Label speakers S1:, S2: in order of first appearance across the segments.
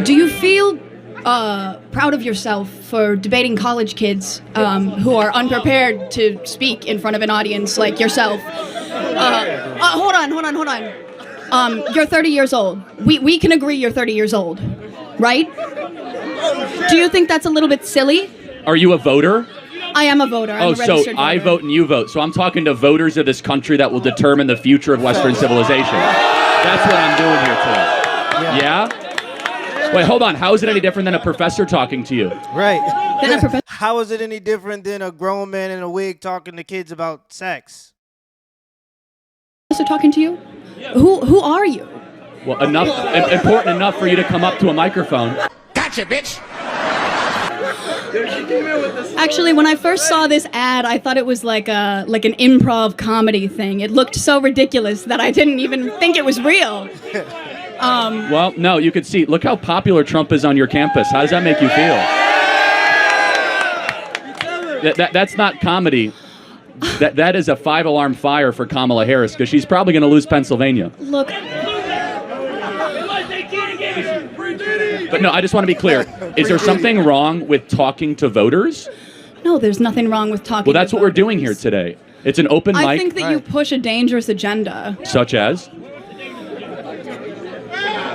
S1: Do you feel proud of yourself for debating college kids who are unprepared to speak in front of an audience like yourself? Hold on. You're 30 years old. We can agree you're 30 years old, right? Do you think that's a little bit silly?
S2: Are you a voter?
S1: I am a voter. I'm a registered voter.
S2: I vote and you vote. So I'm talking to voters of this country that will determine the future of Western civilization. That's what I'm doing here today. Yeah? Wait, hold on. How is it any different than a professor talking to you?
S3: Right.
S4: How is it any different than a grown man in a wig talking to kids about sex?
S1: Professor talking to you? Who are you?
S2: Well, important enough for you to come up to a microphone.
S5: Gotcha, bitch!
S1: Actually, when I first saw this ad, I thought it was like an improv comedy thing. It looked so ridiculous that I didn't even think it was real.
S2: Well, no, you could see. Look how popular Trump is on your campus. How does that make you feel? That's not comedy. That is a 5-alarm fire for Kamala Harris because she's probably going to lose Pennsylvania.
S1: Look.
S2: But no, I just want to be clear. Is there something wrong with talking to voters?
S1: No, there's nothing wrong with talking to voters.
S2: Well, that's what we're doing here today. It's an open mic.
S1: I think that you push a dangerous agenda.
S2: Such as?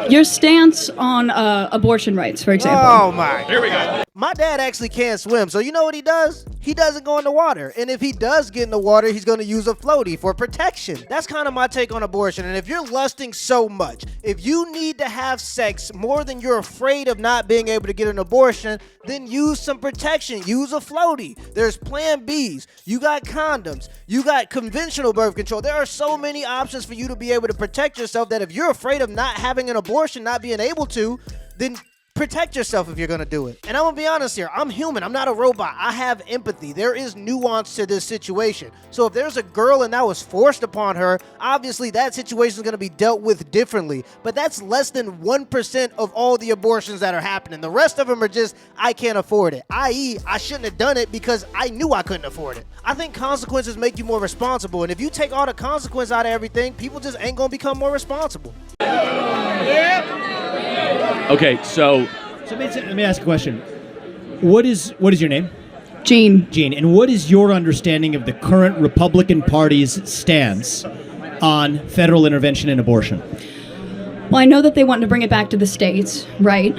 S1: Your stance on abortion rights, for example.
S4: Oh, my.
S2: Here we go.
S4: My dad actually can't swim, so you know what he does? He doesn't go in the water. And if he does get in the water, he's going to use a floaty for protection. That's kind of my take on abortion. And if you're lusting so much, if you need to have sex more than you're afraid of not being able to get an abortion, then use some protection. Use a floaty. There's Plan Bs. You got condoms. You got conventional birth control. There are so many options for you to be able to protect yourself that if you're afraid of not having an abortion, not being able to, then protect yourself if you're going to do it. And I'm going to be honest here. I'm human. I'm not a robot. I have empathy. There is nuance to this situation. So if there's a girl and that was forced upon her, obviously that situation is going to be dealt with differently. But that's less than 1% of all the abortions that are happening. The rest of them are just, I can't afford it. I.e., I shouldn't have done it because I knew I couldn't afford it. I think consequences make you more responsible. And if you take all the consequence out of everything, people just ain't going to become more responsible.
S2: Okay, so
S3: let me ask a question. What is your name?
S1: Jean.
S3: Jean. And what is your understanding of the current Republican Party's stance on federal intervention in abortion?
S1: Well, I know that they want to bring it back to the states, right?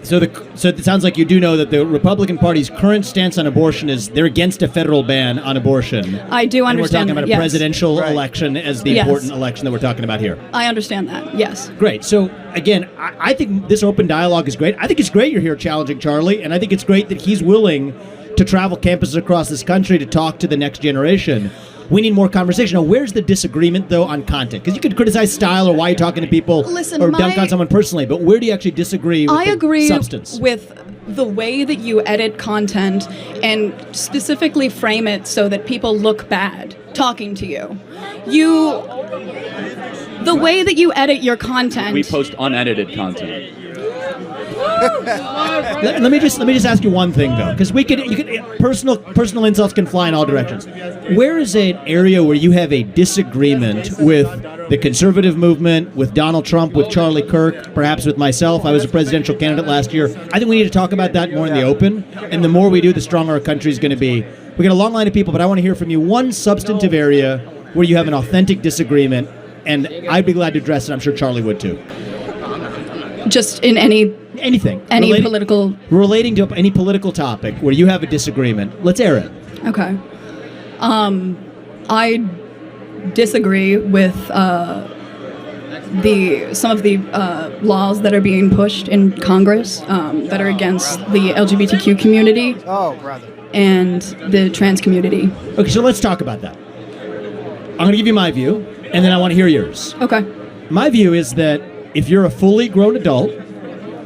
S3: So it sounds like you do know that the Republican Party's current stance on abortion is they're against a federal ban on abortion.
S1: I do understand
S3: that. And we're talking about a presidential election as the important election that we're talking about here.
S1: I understand that, yes.
S3: Great. So, again, I think this open dialogue is great. I think it's great you're here challenging Charlie, and I think it's great that he's willing to travel campuses across this country to talk to the next generation. We need more conversation. Now, where's the disagreement, though, on content? Because you could criticize style or why you're talking to people or dunk on someone personally, but where do you actually disagree with the substance?
S1: I agree with the way that you edit content and specifically frame it so that people look bad talking to you. The way that you edit your content.
S2: We post unedited content.
S3: Let me just ask you one thing though, because personal insults can fly in all directions. Where is an area where you have a disagreement with the conservative movement, with Donald Trump, with Charlie Kirk, perhaps with myself? I was a presidential candidate last year. I think we need to talk about that more in the open, and the more we do, the stronger our country is going to be. We got a long line of people, but I want to hear from you one substantive area where you have an authentic disagreement, and I'd be glad to address it. I'm sure Charlie would too.
S1: Just in anything,
S3: relating to any political topic where you have a disagreement. Let's air it.
S1: Okay. I disagree with some of the laws that are being pushed in Congress that are against the LGBTQ community.
S4: Oh, brother.
S1: And the trans community.
S3: Okay, so let's talk about that. I'm going to give you my view, and then I want to hear yours.
S1: Okay.
S3: My view is that if you're a fully grown adult,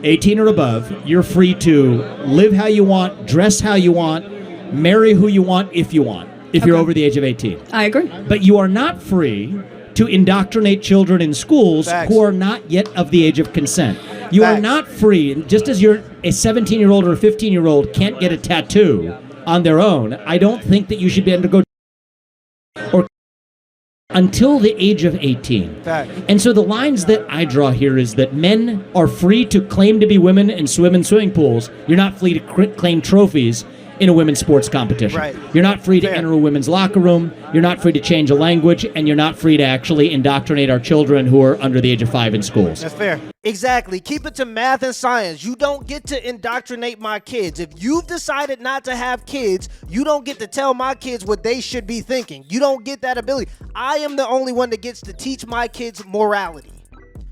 S3: 18 or above, you're free to live how you want, dress how you want, marry who you want if you want, if you're over the age of 18.
S1: I agree.
S3: But you are not free to indoctrinate children in schools who are not yet of the age of consent. You are not free, just as you're a 17-year-old or a 15-year-old can't get a tattoo on their own, I don't think that you should be able to go or until the age of 18.
S4: Fact.
S3: And so the lines that I draw here is that men are free to claim to be women and swim in swimming pools. You're not free to claim trophies in a women's sports competition.
S4: Right.
S3: You're not free to
S4: Fair.
S3: enter a women's locker room. You're not free to change a language, and you're not free to actually indoctrinate our children who are under the age of 5 in schools.
S4: That's fair. Exactly. Keep it to math and science. You don't get to indoctrinate my kids. If you've decided not to have kids, you don't get to tell my kids what they should be thinking. You don't get that ability. I am the only one that gets to teach my kids morality.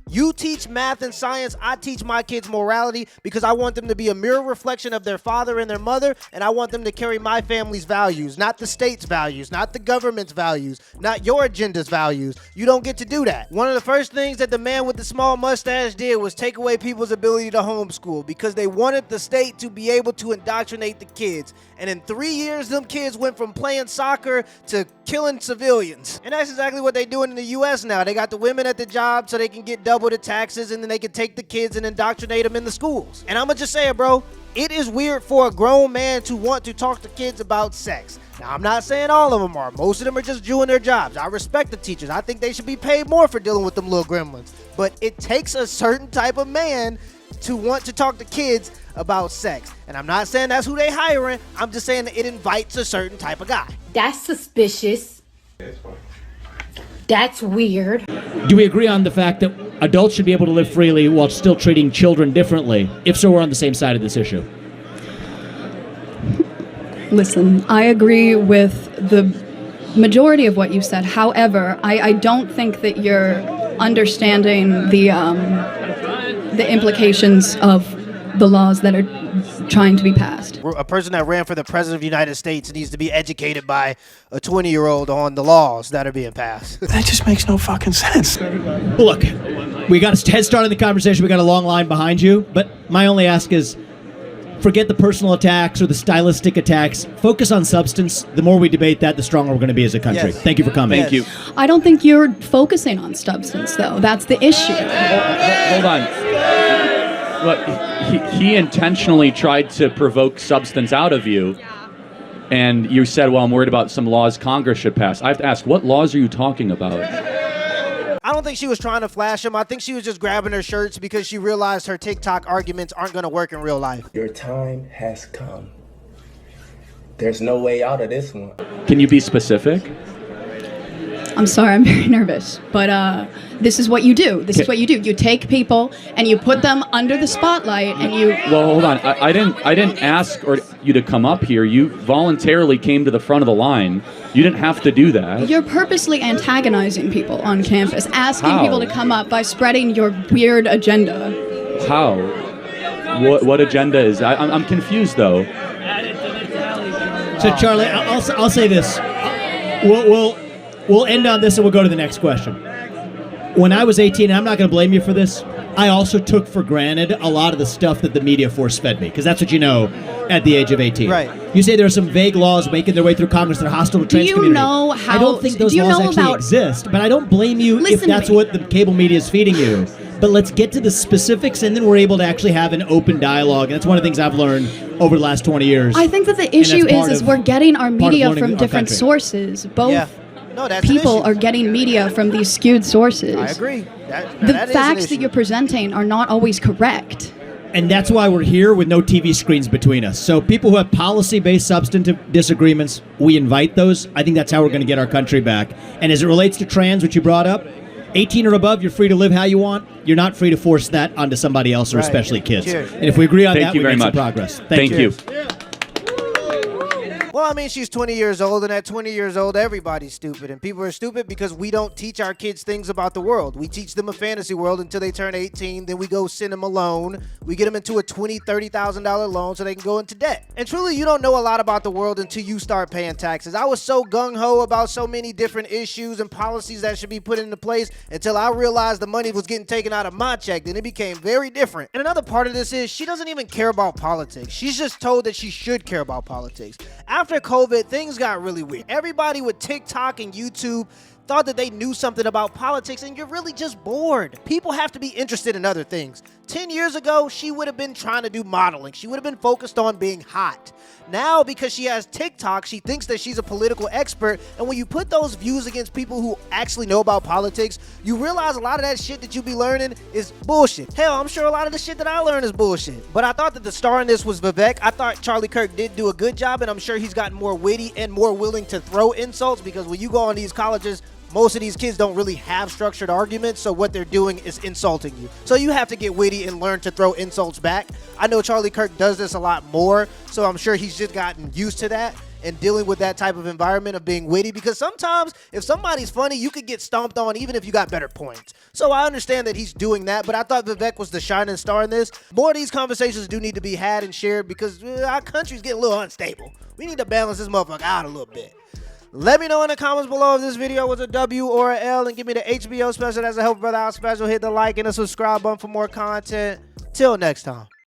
S4: You teach math and science, I teach my kids morality because I want them to be a mirror reflection of their father and their mother, and I want them to carry my family's values, not the state's values, not the government's values, not your agenda's values. You don't get to do that. One of the first things that the man with the small mustache did was take away people's ability to homeschool because they wanted the state to be able to indoctrinate the kids. And in 3 years, them kids went from playing soccer to killing civilians. And that's exactly what they're doing in the U.S. now. They got the women at the job so they can get double the taxes, and then they can take the kids and indoctrinate them in the schools. And I'm gonna just say it, bro. It is weird for a grown man to want to talk to kids about sex. Now, I'm not saying all of them are. Most of them are just doing their jobs. I respect the teachers. I think they should be paid more for dealing with them little gremlins. But it takes a certain type of man to want to talk to kids about sex. And I'm not saying that's who they hiring. I'm just saying that it invites a certain type of guy.
S5: That's suspicious. That's weird.
S3: Do we agree on the fact that adults should be able to live freely while still treating children differently? If so, we're on the same side of this issue.
S1: Listen, I agree with the majority of what you said. However, I don't think that you're understanding the implications of the laws that are trying to be passed.
S4: A person that ran for the president of the United States needs to be educated by a 20-year-old on the laws that are being passed.
S6: That just makes no fucking sense.
S3: Well, look, we got a head start in the conversation. We got a long line behind you. But my only ask is, forget the personal attacks or the stylistic attacks. Focus on substance. The more we debate that, the stronger we're going to be as a country.
S4: Yes.
S3: Thank you for coming.
S2: Thank you.
S1: I don't think you're focusing on substance, though. That's the issue.
S2: Hold on. Look, he intentionally tried to provoke substance out of you, and you said, well, I'm worried about some laws Congress should pass. I have to ask, what laws are you talking about?
S4: I don't think she was trying to flash him. I think she was just grabbing her shirts because she realized her TikTok arguments aren't going to work in real life.
S7: Your time has come. There's no way out of this one.
S2: Can you be specific?
S1: I'm sorry, I'm very nervous, but this is what you do. This is what you do. You take people and you put them under the spotlight, and you.
S2: Well, hold on. I didn't ask you to come up here. You voluntarily came to the front of the line. You didn't have to do that.
S1: You're purposely antagonizing people on campus, asking
S2: How?
S1: people to come up by spreading your weird agenda.
S2: How? What agenda is that? I'm confused though.
S3: So, Charlie, I'll say this. We'll end on this and we'll go to the next question. When I was 18, and I'm not going to blame you for this, I also took for granted a lot of the stuff that the media force-fed me, because that's what you know at the age of 18.
S4: Right.
S3: You say there are some vague laws making their way through Congress that are hostile to trans community.
S1: know how-
S3: I don't think those
S1: do you
S3: laws
S1: know
S3: actually
S1: about-
S3: exist, but I don't blame you if
S1: Listen to
S3: that's
S1: me.
S3: what the cable media is feeding you. But let's get to the specifics, and then we're able to actually have an open dialogue. And that's one of the things I've learned over the last 20 years.
S1: I think that the issue
S3: part
S1: is
S3: of-
S1: we're getting our
S3: part of
S1: media
S3: learning
S1: from
S3: our
S1: different
S3: country.
S1: sources. Both
S4: Yeah. No, that's an
S1: people
S4: issue.
S1: are getting media from these skewed sources.
S4: I agree.
S1: The
S4: that is an
S1: facts that
S4: issue.
S1: you're presenting are not always correct.
S3: And that's why we're here with no TV screens between us. So people who have policy-based substantive disagreements, we invite those. I think that's how we're going to get our country back. And as it relates to trans, which you brought up, 18 or above, you're free to live how you want. You're not free to force that onto somebody else, or
S4: Right.
S3: especially kids.
S4: Cheers.
S3: And if we agree on
S2: Thank
S3: that,
S2: you
S3: we
S2: very
S3: make some
S2: much.
S3: progress.
S2: Thank you.
S4: Well, I mean, she's 20 years old, and at 20 years old, everybody's stupid. And people are stupid because we don't teach our kids things about the world. We teach them a fantasy world until they turn 18. Then we go send them a loan. We get them into a $20,000, $30,000 loan so they can go into debt. And truly, you don't know a lot about the world until you start paying taxes. I was so gung-ho about so many different issues and policies that should be put into place until I realized the money was getting taken out of my check. Then it became very different. And another part of this is she doesn't even care about politics. She's just told that she should care about politics. After COVID, things got really weird. Everybody with TikTok and YouTube thought that they knew something about politics, and you're really just bored. People have to be interested in other things. 10 years ago, she would have been trying to do modeling. She would have been focused on being hot. Now, because she has TikTok, she thinks that she's a political expert, and when you put those views against people who actually know about politics, you realize a lot of that shit that you be learning is bullshit. Hell, I'm sure a lot of the shit that I learned is bullshit. But I thought that the star in this was Vivek. I thought Charlie Kirk did do a good job, and I'm sure he's gotten more witty and more willing to throw insults, because when you go on these colleges, most of these kids don't really have structured arguments, so what they're doing is insulting you. So you have to get witty and learn to throw insults back. I know Charlie Kirk does this a lot more, so I'm sure he's just gotten used to that and dealing with that type of environment of being witty, because sometimes if somebody's funny, you could get stomped on even if you got better points. So I understand that he's doing that, but I thought Vivek was the shining star in this. More of these conversations do need to be had and shared, because our country's getting a little unstable. We need to balance this motherfucker out a little bit. Let me know in the comments below if this video was a W or a L, and give me the HBO special. That's a Help Brother Out special. Hit the like and the subscribe button for more content. Till next time.